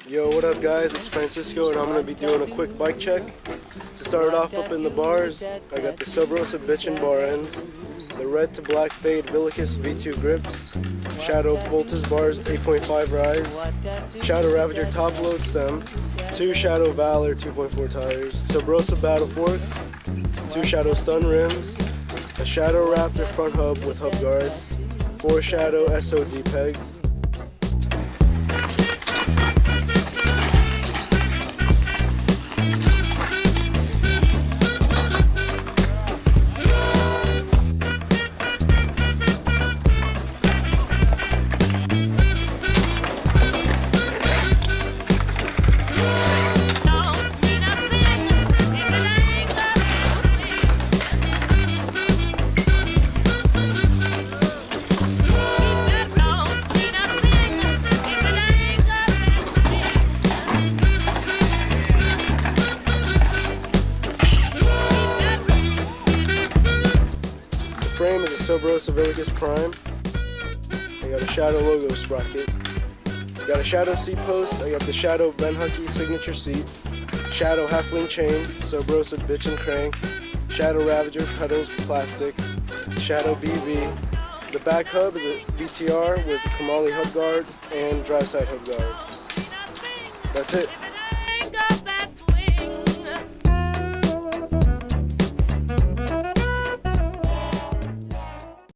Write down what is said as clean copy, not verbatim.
Yo, what up guys, it's Francisco and I'm going to be doing a quick bike check. To start it off up in the bars, I got the Sub Rosa Bitchin' bar ends, the red to black fade Villicus V2 grips, Shadow Voltas bars 8.5 rise, Shadow Ravager top load stem, 2 Shadow Valor 2.4 tires, Sub Rosa Battle forks, 2 Shadow Stun rims, a Shadow Raptor front hub with hub guards, 4 Shadow SOD pegs, frame is a Sub Rosa Villicus Prime. I got a Shadow logo sprocket. I got a Shadow seat post. I got the Shadow Ben Hucky signature seat. Shadow half-link chain, Sub Rosa Bitchin' cranks. Shadow Ravager pedals plastic. Shadow BV. The back hub is a VTR with Kamali hub guard and drive side hub guard. That's it.